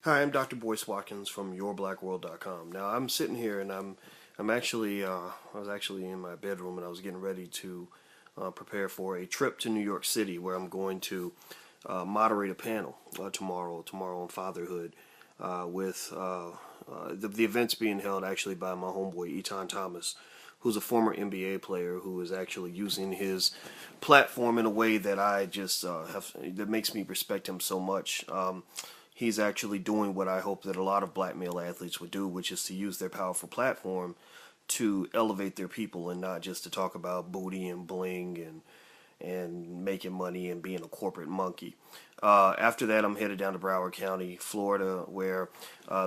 Hi, I'm Dr. Boyce Watkins from yourblackworld.com. Now I'm sitting here and I'm actually I was actually in my bedroom and I was getting ready to prepare for a trip to New York City where I'm going to moderate a panel tomorrow on fatherhood with the event's being held actually by my homeboy Eton Thomas, who's a former NBA player who is actually using his platform in a way that I just that makes me respect him so much. He's actually doing what I hope that a lot of black male athletes would do, which is to use their powerful platform to elevate their people and not just to talk about booty and bling and making money and being a corporate monkey. After that, I'm headed down to Broward County, Florida, where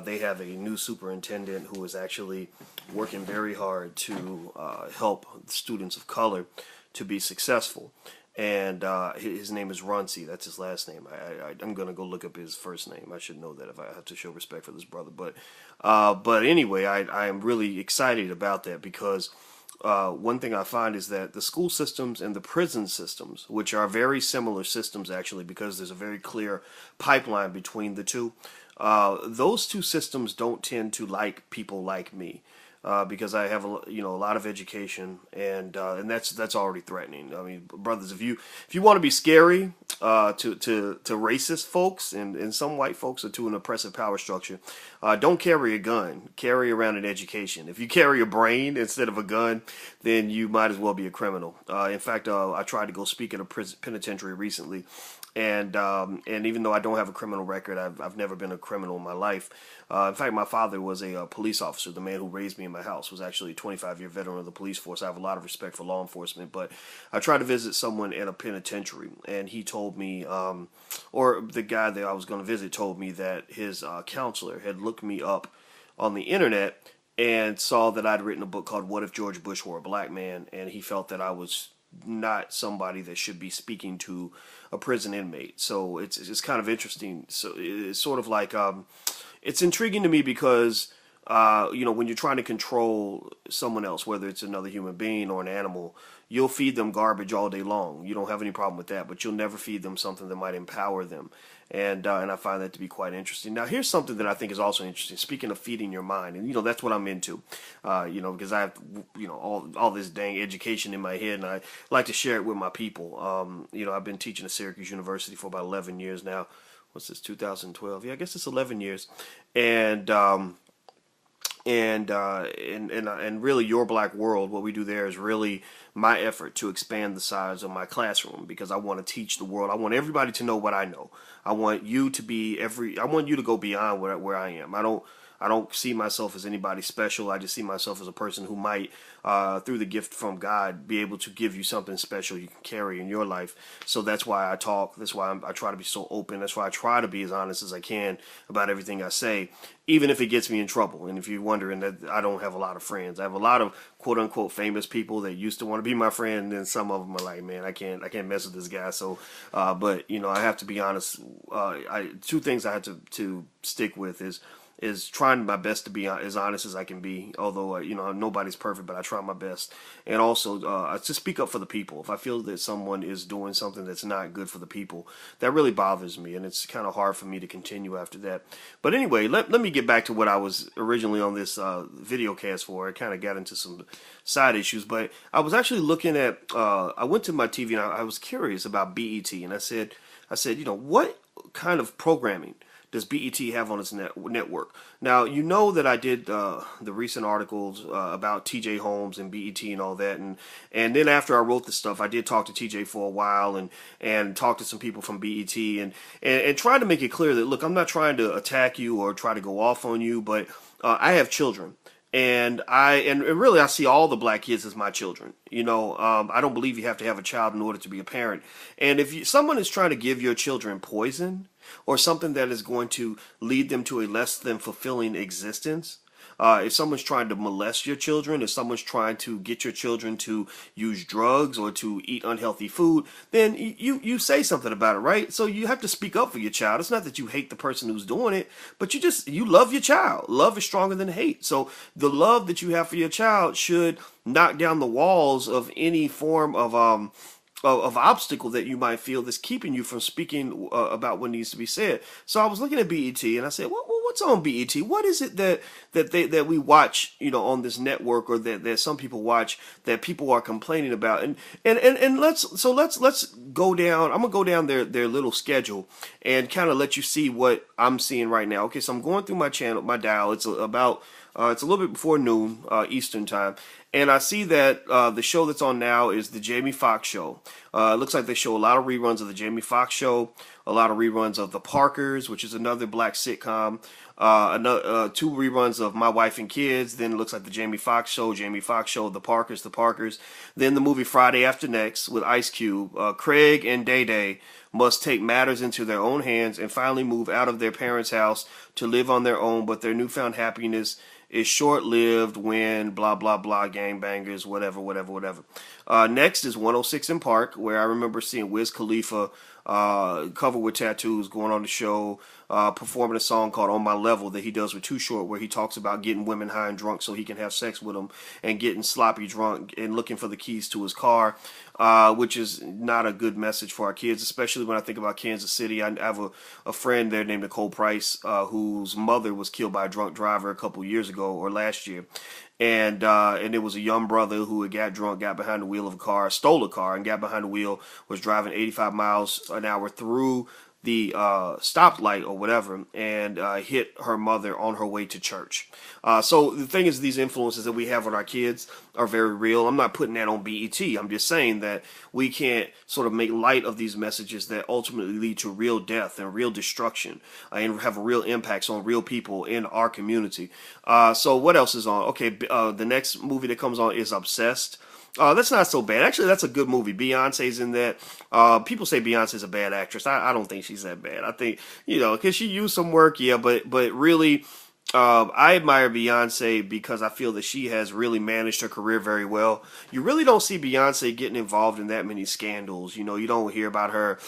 they have a new superintendent who is actually working very hard to help students of color to be successful. And his name is Runcie. That's his last name. I'm going to go look up his first name. I should know that if I have to show respect for this brother. But anyway, I am really excited about that because one thing I find is that the school systems and the prison systems, which are very similar systems actually because there's a very clear pipeline between the two, those two systems don't tend to like people like me. Because I have a lot of education and that's already threatening. I mean, brothers, if you want to be scary to racist folks and some white folks or to an oppressive power structure, don't carry a gun. Carry around an education. If you carry a brain instead of a gun, then you might as well be a criminal. In fact, I tried to go speak at a penitentiary recently. And even though I don't have a criminal record, I've never been a criminal in my life. In fact, my father was a police officer. The man who raised me in my house was actually a 25-year veteran of the police force. I have a lot of respect for law enforcement. But I tried to visit someone at a penitentiary, and he told me, or the guy that I was going to visit told me that his counselor had looked me up on the internet and saw that I'd written a book called What If George Bush Were a Black Man, and he felt that I was not somebody that should be speaking to a prison inmate. So it's kind of interesting. So it's sort of like it's intriguing to me because when you're trying to control someone else, whether it's another human being or an animal, you'll feed them garbage all day long. You don't have any problem with that, but you'll never feed them something that might empower them. And I find that to be quite interesting. Now, here's something that I think is also interesting. Speaking of feeding your mind, and that's what I'm into. Because I have all this dang education in my head, and I like to share it with my people. I've been teaching at Syracuse University for about 11 years now. What's this? 2012? Yeah, I guess it's 11 years, and really Your Black World, what we do there is really my effort to expand the size of my classroom because I want to teach the world. I want everybody to know what I know. I want you to go beyond where I am. I don't see myself as anybody special. I just see myself as a person who might, through the gift from God, be able to give you something special you can carry in your life. So that's why I talk. That's why I try to be so open. That's why I try to be as honest as I can about everything I say, even if it gets me in trouble. And if you're wondering that I don't have a lot of friends, I have a lot of quote unquote famous people that used to want to be my friend. And then some of them are like, man, I can't mess with this guy. So, but I have to be honest. Two things I had to stick with is trying my best to be as honest as I can be, although nobody's perfect, but I try my best. And also to speak up for the people. If I feel that someone is doing something that's not good for the people, that really bothers me, and it's kind of hard for me to continue after that. But anyway, let me get back to what I was originally on this video cast for. I kind of got into some side issues, but I was actually looking at I went to my TV and I was curious about BET, and I said what kind of programming does BET have on its network? Now, you know that I did the recent articles about TJ Holmes and BET and all that, and then after I wrote this stuff, I did talk to TJ for a while and talk to some people from BET and try to make it clear that, look, I'm not trying to attack you or try to go off on you, but I have children. And really, I see all the black kids as my children. I don't believe you have to have a child in order to be a parent. And if someone is trying to give your children poison or something that is going to lead them to a less than fulfilling existence, if someone's trying to molest your children, if someone's trying to get your children to use drugs or to eat unhealthy food, then you say something about it, right? So you have to speak up for your child. It's not that you hate the person who's doing it, but you love your child. Love is stronger than hate. So the love that you have for your child should knock down the walls of any form of obstacle that you might feel that's keeping you from speaking about what needs to be said. So I was looking at BET and I said, what's on BET? What is it that we watch, on this network, or that some people watch, that people are complaining about? And let's go down. I'm gonna go down their little schedule and kind of let you see what I'm seeing right now. Okay, so I'm going through my channel, my dial. It's it's a little bit before noon Eastern time, and I see that the show that's on now is the Jamie Foxx show. It looks like they show a lot of reruns of the Jamie Foxx show, a lot of reruns of The Parkers, which is another black sitcom, another 2 reruns of My Wife and Kids. Then it looks like the Jamie Foxx show, The Parkers. Then the movie Friday After Next with Ice Cube. Craig and Day Day must take matters into their own hands and finally move out of their parents' house to live on their own, but their newfound happiness is short-lived when blah, blah, blah, gangbangers, whatever. Next is 106 in Park, where I remember seeing Wiz Khalifa covered with tattoos going on the show, performing a song called On My Level that he does with Too Short, where he talks about getting women high and drunk so he can have sex with them, and getting sloppy drunk and looking for the keys to his car, which is not a good message for our kids, especially when I think about Kansas City. I have a friend there named Nicole Price, whose mother was killed by a drunk driver a couple years ago, or last year. And it was a young brother who had got drunk, got behind the wheel of a car, stole a car, and got behind the wheel, was driving 85 miles an hour through the stoplight or whatever, and hit her mother on her way to church. So the thing is, these influences that we have on our kids are very real. I'm not putting that on BET. I'm just saying that we can't sort of make light of these messages that ultimately lead to real death and real destruction, and have real impacts on real people in our community. So what else is on? Okay, the next movie that comes on is Obsessed. That's not so bad. Actually, that's a good movie. Beyonce's in that. People say Beyonce's a bad actress. I don't think she's that bad. I think, because she used some work, yeah, but really, I admire Beyonce because I feel that she has really managed her career very well. You really don't see Beyonce getting involved in that many scandals. You don't hear about her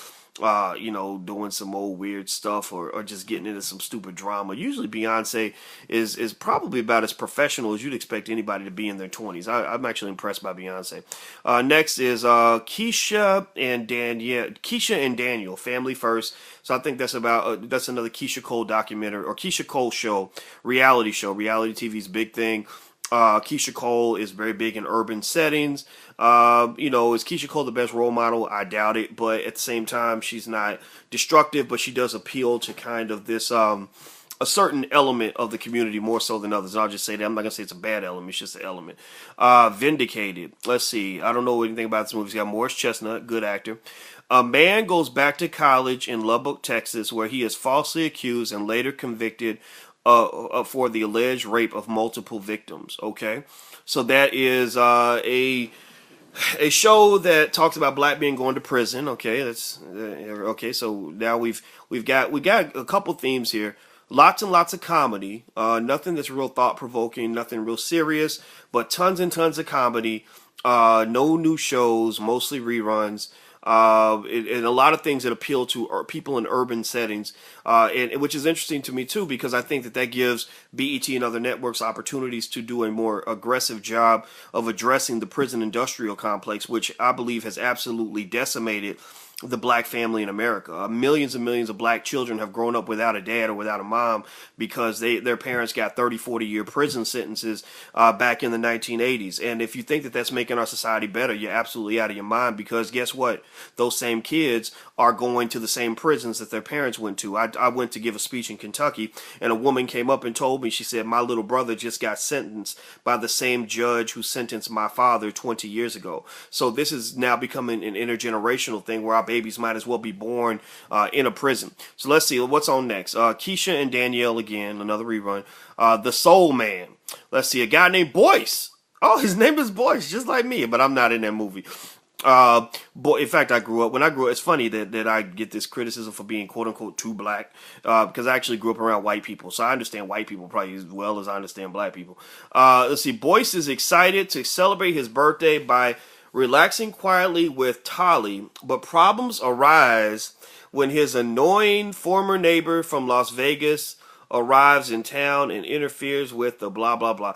doing some old weird stuff, or just getting into some stupid drama. Usually Beyonce is probably about as professional as you'd expect anybody to be in their 20s. I'm actually impressed by Beyonce. Next is Keisha and Daniel, Family First. So I think that's about that's another Keisha Cole documentary, or Keisha Cole show, reality show. Reality TV's big thing. Keisha Cole is very big in urban settings. Is Keisha Cole the best role model? I doubt it, but at the same time, she's not destructive, but she does appeal to kind of this, a certain element of the community more so than others. And I'll just say that. I'm not going to say it's a bad element, it's just an element. Vindicated. Let's see. I don't know anything about this movie. It's got Morris Chestnut, good actor. A man goes back to college in Lubbock, Texas, where he is falsely accused and later convicted for the alleged rape of multiple victims. Okay, so that is a show that talks about black men going to prison. Okay, that's okay. So now we've got a couple themes here. Lots and lots of comedy. Nothing that's real thought provoking. Nothing real serious, but tons and tons of comedy. No new shows, mostly reruns. And a lot of things that appeal to people in urban settings, and which is interesting to me too, because I think that gives BET and other networks opportunities to do a more aggressive job of addressing the prison industrial complex, which I believe has absolutely decimated the black family in America. Millions and millions of black children have grown up without a dad or without a mom because their parents got 30, 40-year prison sentences back in the 1980s. And if you think that that's making our society better, you're absolutely out of your mind, because guess what? Those same kids are going to the same prisons that their parents went to. I went to give a speech in Kentucky, and a woman came up and told me, she said, my little brother just got sentenced by the same judge who sentenced my father 20 years ago. So this is now becoming an intergenerational thing where our babies might as well be born in a prison. So let's see what's on next. Keisha and Danielle again, another rerun. The Soul Man. Let's see, a guy named Boyce. Oh, his name is Boyce, just like me, but I'm not in that movie. In fact, when I grew up, it's funny that I get this criticism for being quote unquote too black, because I actually grew up around white people. So I understand white people probably as well as I understand black people. Let's see, Boyce is excited to celebrate his birthday by relaxing quietly with Tolly, but problems arise when his annoying former neighbor from Las Vegas arrives in town and interferes with the blah, blah, blah.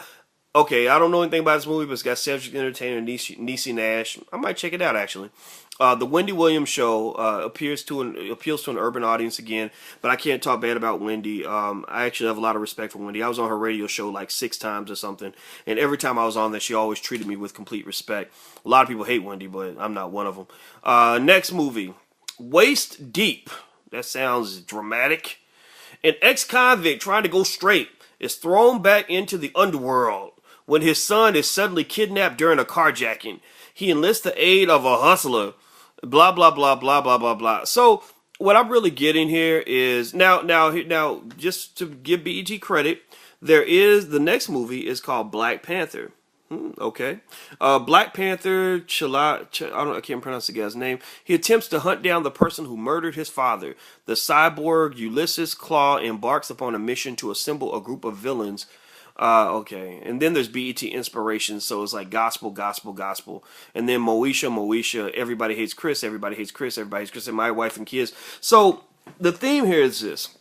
Okay, I don't know anything about this movie, but it's got Cedric the Entertainer, Niecy Nash. I might check it out actually. The Wendy Williams show appeals to an urban audience again, but I can't talk bad about Wendy. I actually have a lot of respect for Wendy. I was on her radio show like 6 times or something, and every time I was on there, she always treated me with complete respect. A lot of people hate Wendy, but I'm not one of them. Next movie, Waist Deep. That sounds dramatic. An ex-convict trying to go straight is thrown back into the underworld when his son is suddenly kidnapped during a carjacking. He enlists the aid of a hustler. Blah blah blah blah blah blah blah. So what I'm really getting here is now just to give BET credit, the next movie is called Black Panther. Okay. Black Panther, I can't pronounce the guy's name. He attempts to hunt down the person who murdered his father. The cyborg Ulysses Claw embarks upon a mission to assemble a group of villains. Okay. And then there's BET Inspiration, so it's like gospel, gospel, gospel. And then Moesha, everybody hates Chris, everybody hates Chris, everybody hates Chris, and my wife and kids. So the theme here is this.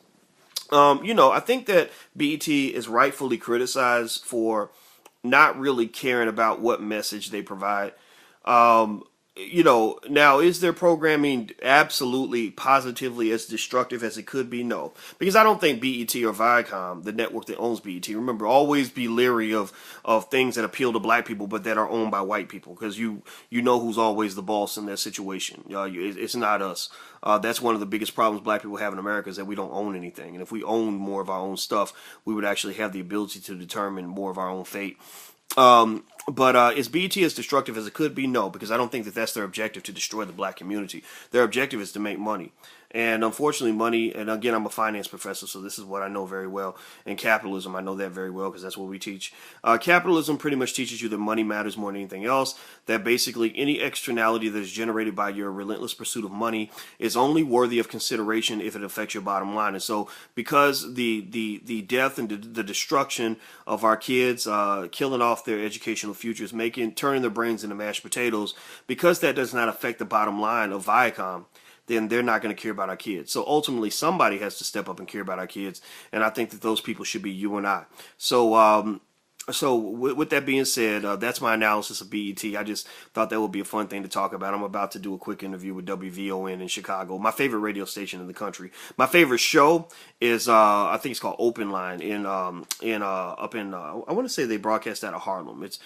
I think that BET is rightfully criticized for not really caring about what message they provide. Now is their programming absolutely positively as destructive as it could be? No, because I don't think BET or Viacom, the network that owns BET, remember, always be leery of things that appeal to black people but that are owned by white people, because you know who's always the boss in that situation. It's not us. That's one of the biggest problems black people have in America, is that we don't own anything. And if we owned more of our own stuff, we would actually have the ability to determine more of our own fate. But is BET as destructive as it could be? No, because I don't think that that's their objective, to destroy the black community. Their objective is to make money. And unfortunately, money, and again, I'm a finance professor, so this is what I know very well. And capitalism, I know that very well because that's what we teach. Capitalism pretty much teaches you that money matters more than anything else, that basically any externality that is generated by your relentless pursuit of money is only worthy of consideration if it affects your bottom line. And so because the death and the destruction of our kids, killing off their educational futures, turning their brains into mashed potatoes, because that does not affect the bottom line of Viacom, then they're not going to care about our kids. So ultimately, somebody has to step up and care about our kids, and I think that those people should be you and I. So, with that being said, that's my analysis of BET. I just thought that would be a fun thing to talk about. I'm about to do a quick interview with WVON in Chicago, my favorite radio station in the country. My favorite show is I think it's called Open Line I want to say they broadcast out of Harlem. It's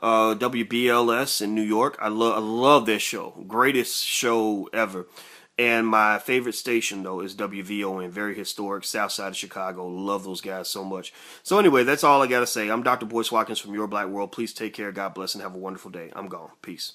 WBLS in New York. I love this show. Greatest show ever. And my favorite station, though, is WVON. Very historic, south side of Chicago. Love those guys so much. So anyway, that's all I got to say. I'm Dr. Boyce Watkins from Your Black World. Please take care. God bless and have a wonderful day. I'm gone. Peace.